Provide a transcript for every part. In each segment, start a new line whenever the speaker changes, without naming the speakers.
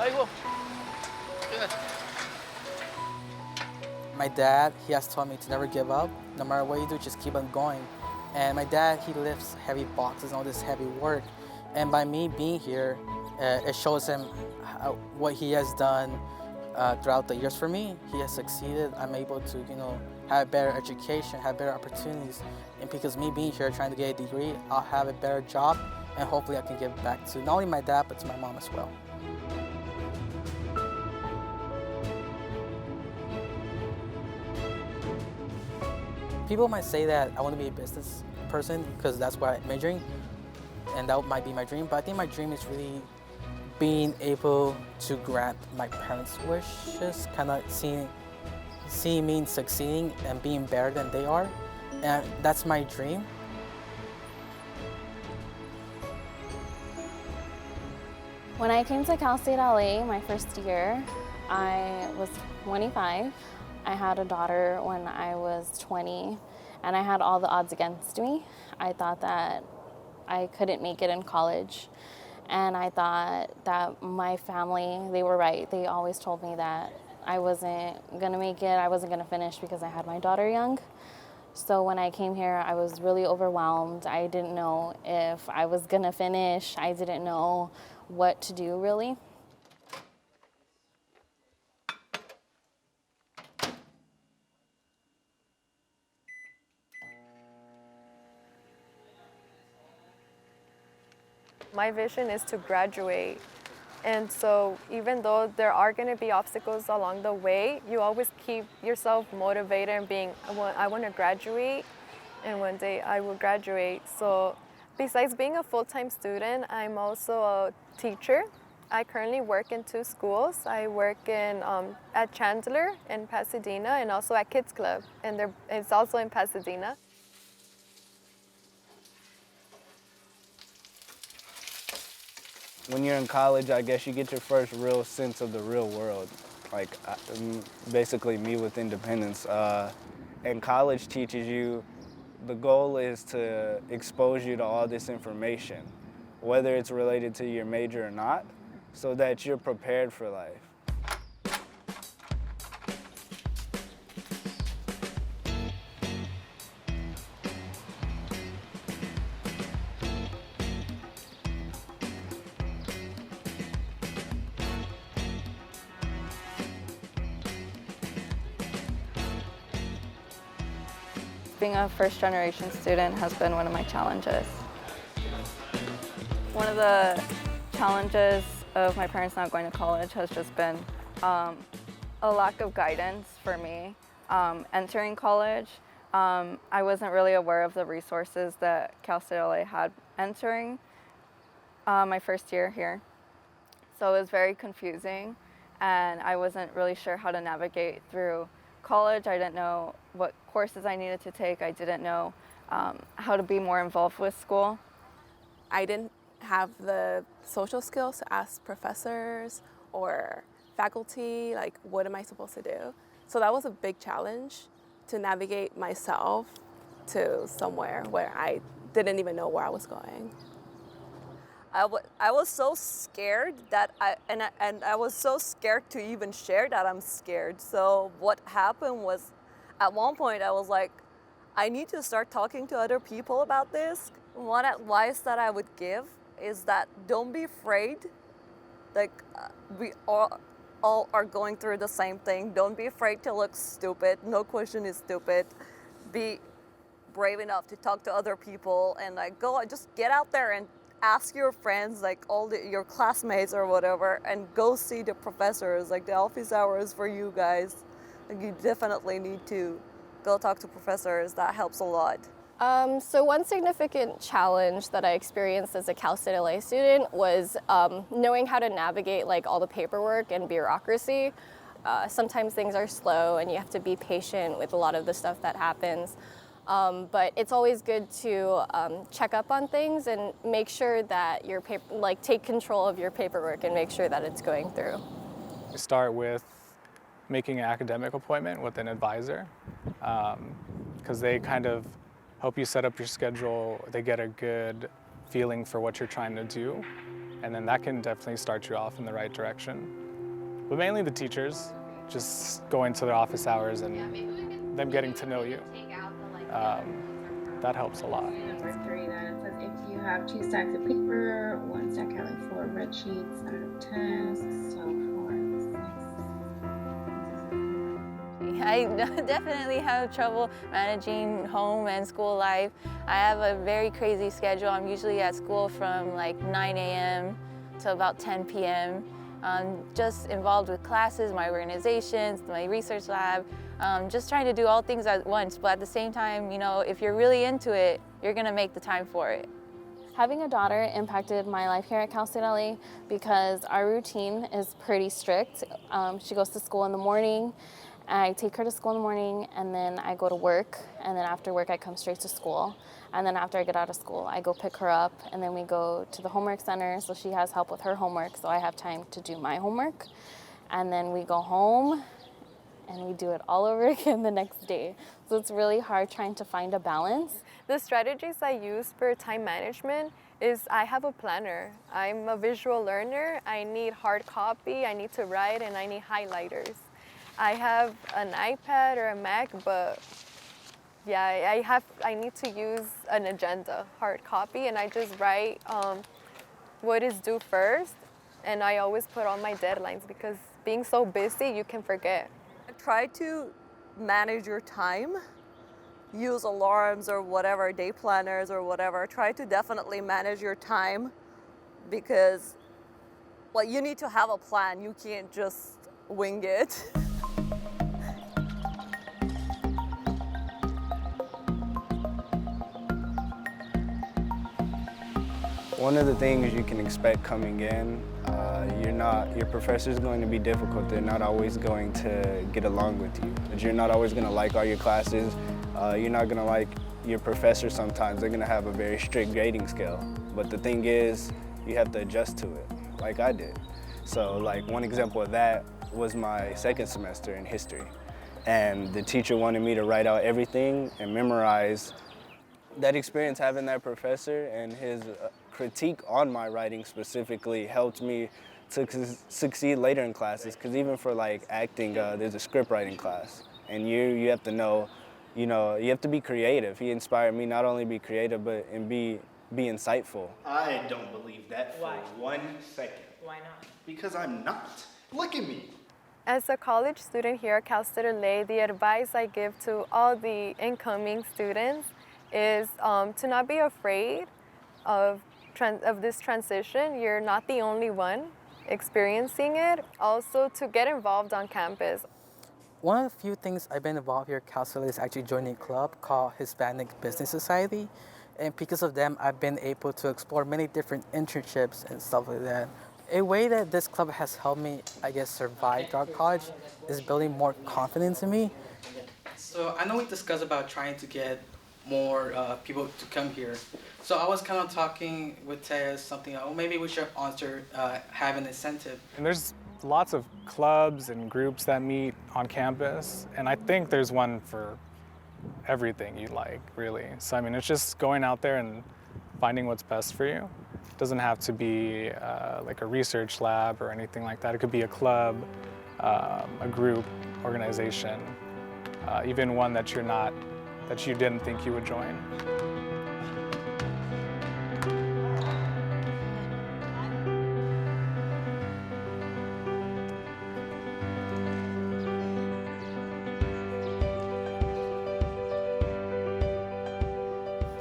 아이고. Good.
My dad, he has told me to never give up. No matter what you do, just keep on going. And my dad, he lifts heavy boxes and all this heavy work. And by me being here, it shows him what he has done throughout the years for me. He has succeeded. I'm able to, have a better education, have better opportunities. And because me being here, trying to get a degree, I'll have a better job. And hopefully I can give back to not only my dad, but to my mom as well. People might say that I want to be a business person because that's what I'm majoring, and that might be my dream. But I think my dream is really being able to grant my parents' wishes, kind of seeing me succeeding and being better than they are, and that's my dream.
When I came to Cal State LA my first year, I was 25. I had a daughter when I was 20, and I had all the odds against me. I thought that I couldn't make it in college, and I thought that my family, they were right. They always told me that I wasn't gonna make it, I wasn't gonna finish because I had my daughter young. So when I came here, I was really overwhelmed. I didn't know if I was gonna finish. I didn't know what to do, really.
My vision is to graduate. And so even though there are going to be obstacles along the way, you always keep yourself motivated and being, I want to graduate, and one day I will graduate. So besides being a full-time student, I'm also a teacher. I currently work in 2 schools. I work at Chandler in Pasadena and also at Kids Club, and it's also in Pasadena.
When you're in college, I guess you get your first real sense of the real world, like basically me with independence. And college teaches you, the goal is to expose you to all this information, whether it's related to your major or not, so that you're prepared for life.
Being a first-generation student has been one of my challenges. One of the challenges of my parents not going to college has just been a lack of guidance for me. Entering college, I wasn't really aware of the resources that Cal State LA had entering my first year here. So it was very confusing, and I wasn't really sure how to navigate through college. I didn't know what courses I needed to take. I didn't know how to be more involved with school.
I didn't have the social skills to ask professors or faculty, like, what am I supposed to do? So that was a big challenge, to navigate myself to somewhere where I didn't even know where I was going.
I was so scared that I was so scared to even share that I'm scared. So what happened was, at one point I was like, I need to start talking to other people about this. One advice that I would give is that don't be afraid. Like, we all are going through the same thing. Don't be afraid to look stupid. No question is stupid. Be brave enough to talk to other people, and like just get out there and ask your friends, like your classmates or whatever, and go see the professors. Like, the office hours for you guys, like, you definitely need to go talk to professors. That helps a lot.
So one significant challenge that I experienced as a Cal State LA student was knowing how to navigate like all the paperwork and bureaucracy. Sometimes things are slow and you have to be patient with a lot of the stuff that happens. But it's always good to check up on things and make sure that your take control of your paperwork and make sure that it's going through.
We start with making an academic appointment with an advisor, because they kind of help you set up your schedule. They get a good feeling for what you're trying to do. and then that can definitely start you off in the right direction. But mainly the teachers, just going to their office hours and them getting to know you. That helps a lot.
Number 3, then it says if you have 2 stacks of paper, 1 stack having 4 red sheets out of tasks, so 4, 6.
I definitely have trouble managing home and school life. I have a very crazy schedule. I'm usually at school from like 9 a.m. to about 10 p.m. Just involved with classes, my organizations, my research lab, just trying to do all things at once. But at the same time, you know, if you're really into it, you're gonna make the time for it.
Having a daughter impacted my life here at Cal State LA because our routine is pretty strict. She goes to school in the morning. I take her to school in the morning, and then I go to work, and then after work I come straight to school. And then after I get out of school, I go pick her up, and then we go to the homework center, so she has help with her homework, so I have time to do my homework. And then we go home, and we do it all over again the next day. So it's really hard trying to find a balance.
The strategies I use for time management is I have a planner. I'm a visual learner. I need hard copy, I need to write, and I need highlighters. I have an iPad or a Mac, but yeah, I need to use an agenda, hard copy, and I just write what is due first, and I always put on my deadlines because being so busy, you can forget.
Try to manage your time. Use alarms or whatever, day planners or whatever. Try to definitely manage your time because, well, you need to have a plan. You can't just wing it.
One of the things you can expect coming in, your professor's going to be difficult. They're not always going to get along with you. You're not always going to like all your classes. You're not going to like your professor sometimes. They're going to have a very strict grading scale. But the thing is, you have to adjust to it, like I did. So like one example of that was my second semester in history. And the teacher wanted me to write out everything and memorize. That experience having that professor and his critique on my writing specifically helped me to succeed later in classes, because even for like acting, there's a script writing class, and you have to know, you have to be creative. He inspired me not only be creative, but be insightful.
I don't believe that for 1 second.
Why not?
Because I'm not. Look at me.
As a college student here at Cal State LA, the advice I give to all the incoming students is to not be afraid of this transition. You're not the only one experiencing it. Also, to get involved on campus.
One of the few things I've been involved here at Cal State LA is actually joining a club called Hispanic Business Society. And because of them, I've been able to explore many different internships and stuff like that. A way that this club has helped me, I guess, survive throughout college is building more confidence in me. So I know we discussed about trying to get more people to come here. So I was kind of talking with Taya something, maybe we should also have an incentive.
And there's lots of clubs and groups that meet on campus, and I think there's one for everything you like, really. So I mean, it's just going out there and finding what's best for you. It doesn't have to be like a research lab or anything like that. It could be a club, a group, organization, even one that you didn't think you would join.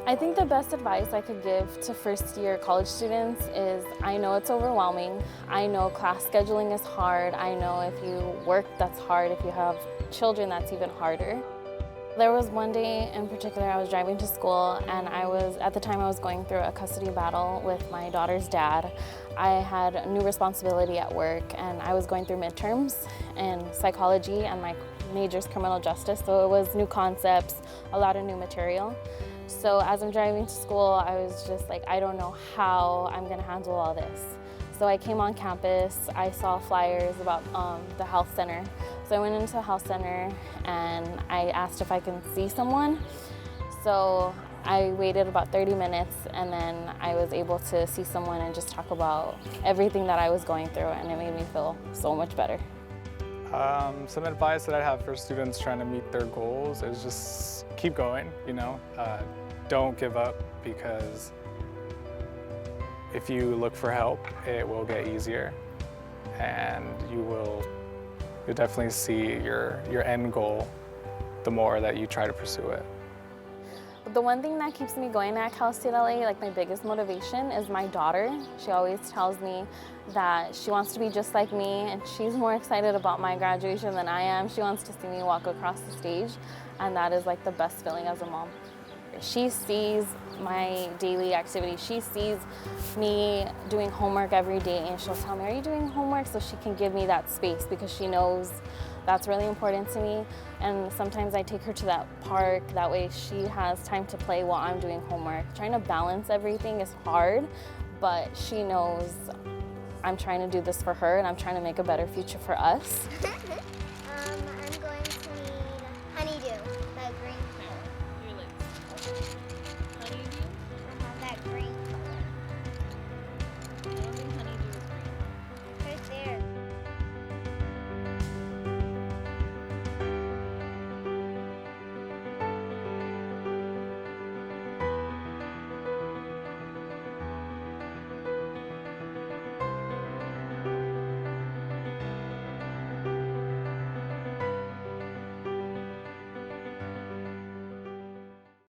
I think the best advice I could give to first-year college students is I know it's overwhelming. I know class scheduling is hard. I know if you work, that's hard. If you have children, that's even harder. There was one day in particular I was driving to school, and at the time I was going through a custody battle with my daughter's dad. I had a new responsibility at work, and I was going through midterms in psychology, and my major is criminal justice, so it was new concepts, a lot of new material. So as I'm driving to school, I was just like, I don't know how I'm gonna handle all this. So I came on campus, I saw flyers about the health center. So I went into the health center and I asked if I can see someone. So I waited about 30 minutes and then I was able to see someone and just talk about everything that I was going through, and it made me feel so much better.
Some advice that I have for students trying to meet their goals is just keep going, you know. Don't give up, because if you look for help, it will get easier, and you'll definitely see your end goal the more that you try to pursue it.
The one thing that keeps me going at Cal State LA, like my biggest motivation, is my daughter. She always tells me that she wants to be just like me, and she's more excited about my graduation than I am. She wants to see me walk across the stage, and that is like the best feeling as a mom. She sees my daily activity. She sees me doing homework every day, and she'll tell me, "Are you doing homework?" So she can give me that space, because she knows that's really important to me. And sometimes I take her to that park. That way she has time to play while I'm doing homework. Trying to balance everything is hard, but she knows I'm trying to do this for her, and I'm trying to make a better future for us.